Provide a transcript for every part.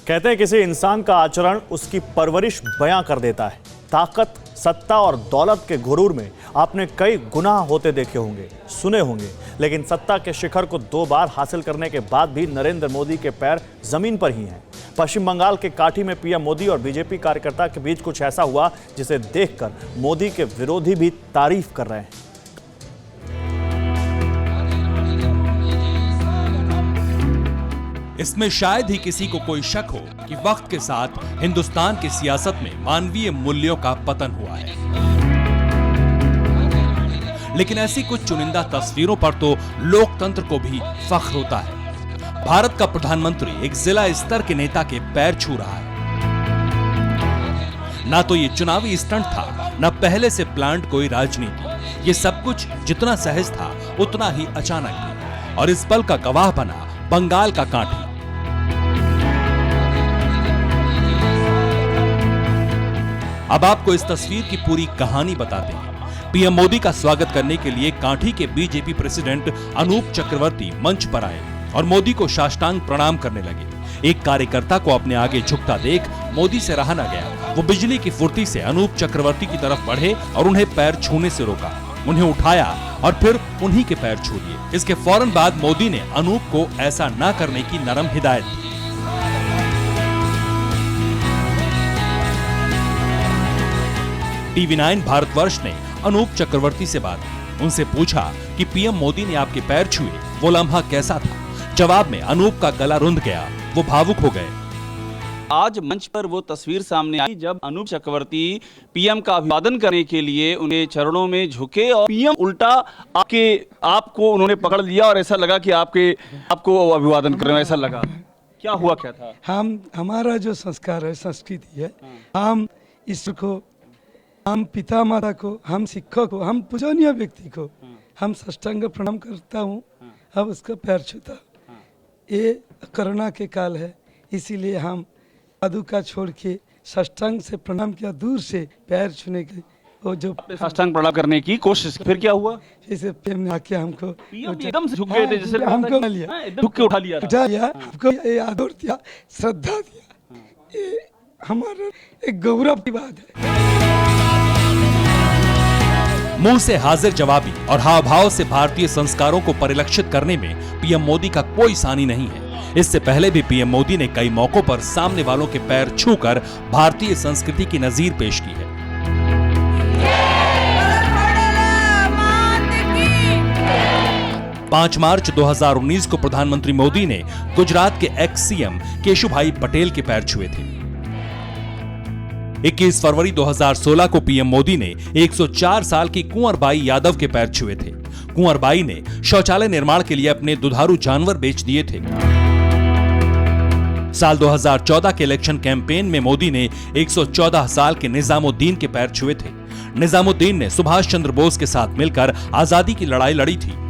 कहते हैं किसी इंसान का आचरण उसकी परवरिश बयां कर देता है। ताकत, सत्ता और दौलत के गुरूर में आपने कई गुनाह होते देखे होंगे, सुने होंगे, लेकिन सत्ता के शिखर को 2 बार हासिल करने के बाद भी नरेंद्र मोदी के पैर जमीन पर ही हैं। पश्चिम बंगाल के काठी में पीएम मोदी और बीजेपी कार्यकर्ता के बीच कुछ ऐसा हुआ जिसे देखकर मोदी के विरोधी भी तारीफ कर रहे हैं। इसमें शायद ही किसी को कोई शक हो कि वक्त के साथ हिंदुस्तान की सियासत में मानवीय मूल्यों का पतन हुआ है। लेकिन ऐसी कुछ चुनिंदा तस्वीरों पर तो लोकतंत्र को भी फख्र होता है। भारत का प्रधानमंत्री एक जिला स्तर के नेता के पैर छू रहा है। ना तो ये चुनावी स्टंट था, ना पहले से प्लान्ड कोई राजनीति। ये सब कुछ जितना सहज था उतना ही अचानक भी, और इस पल का गवाह बना बंगाल का काठी। अब आपको इस तस्वीर की पूरी कहानी बताते हैं। पीएम मोदी का स्वागत करने के लिए काठी के बीजेपी प्रेसिडेंट अनूप चक्रवर्ती मंच पर आए और मोदी को साष्टांग प्रणाम करने लगे। एक कार्यकर्ता को अपने आगे झुकता देख मोदी से रहा न गया। वो बिजली की फुर्ती से अनूप चक्रवर्ती की तरफ बढ़े और उन्हें पैर छूने से रोका। उन्हें उठाया और फिर उन्हीं के पैर छू लिए। इसके फौरन बाद मोदी ने अनूप को ऐसा न करने की नरम हिदायत दी। TV9 भारतवर्ष ने अनूप चक्रवर्ती से बात की। उनसे पूछा कि पीएम मोदी ने आपके पैर छुए, वो लम्हा कैसा था? जवाब में अनूप का गला रुंध गया, वो भावुक हो गए। आज मंच पर वो तस्वीर सामने आई जब अनूप चक्रवर्ती पीएम का अभिवादन करने के लिए उन्हें चरणों में झुके और पीएम उल्टा आपको उन्होंने पकड़ लिया और ऐसा लगा कि आपको अभिवादन कर रहे हैं, ऐसा लगा। क्या हुआ, क्या था? हमारा जो संस्कार है, संस्कृति है, हम ईश्वर को, हम पिता माता को, हम शिक्षक को, हम पूजनीय व्यक्ति को हम साष्टांग प्रणाम करता हूँ, अब उसका पैर छूता। ये कोरोना के काल है, इसीलिए हम पादुका छोड़ के साष्टांग से प्रणाम किया, दूर से पैर छूने के। वो जो साष्टांग प्रणाम करने की कोशिश, फिर क्या हुआ? जैसे प्रेम ने आके हमको एकदम से झुक गए थे, जैसे हमको झुक के उठा लिया, हमको ये आदर दिया, श्रद्धा दिया। ये हमारा एक गौरव की बात है। मुंह से हाजिर जवाबी और हाव भाव से भारतीय संस्कारों को परिलक्षित करने में पीएम मोदी का कोई सानी नहीं है। इससे पहले भी पीएम मोदी ने कई मौकों पर सामने वालों के पैर छूकर भारतीय संस्कृति की नजीर पेश की है। 5 मार्च 2019 को प्रधानमंत्री मोदी ने गुजरात के एक्स सीएम केशुभाई पटेल के पैर छुए थे। 21 फरवरी 2016 को पीएम मोदी ने 104 साल की कुंवरबाई यादव के पैर छुए थे। कुंवरबाई ने शौचालय निर्माण के लिए अपने दुधारू जानवर बेच दिए थे। साल 2014 के इलेक्शन कैंपेन में मोदी ने 114 साल के निजामुद्दीन के पैर छुए थे। निजामुद्दीन ने सुभाष चंद्र बोस के साथ मिलकर आजादी की लड़ाई लड़ी थी।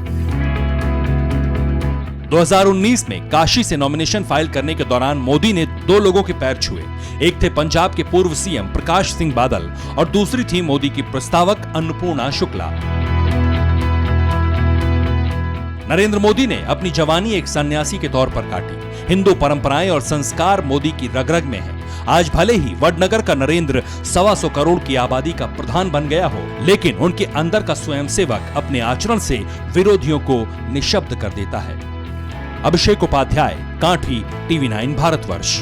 2019 में काशी से नॉमिनेशन फाइल करने के दौरान मोदी ने 2 लोगों के पैर छुए। एक थे पंजाब के पूर्व सीएम प्रकाश सिंह बादल और दूसरी थी मोदी की प्रस्तावक अन्नपूर्णा शुक्ला। नरेंद्र मोदी ने अपनी जवानी एक सन्यासी के तौर पर काटी। हिंदू परंपराएं और संस्कार मोदी की रग-रग में है। आज भले ही वडनगर का नरेंद्र 125 करोड़ की आबादी का प्रधान बन गया हो, लेकिन उनके अंदर का स्वयंसेवक अपने आचरण से विरोधियों को निशब्द कर देता है। अभिषेक उपाध्याय, काठी, TV9 भारतवर्ष।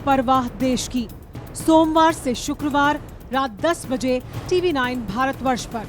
परवाह देश की, सोमवार से शुक्रवार रात 10 बजे TV9 भारतवर्ष पर।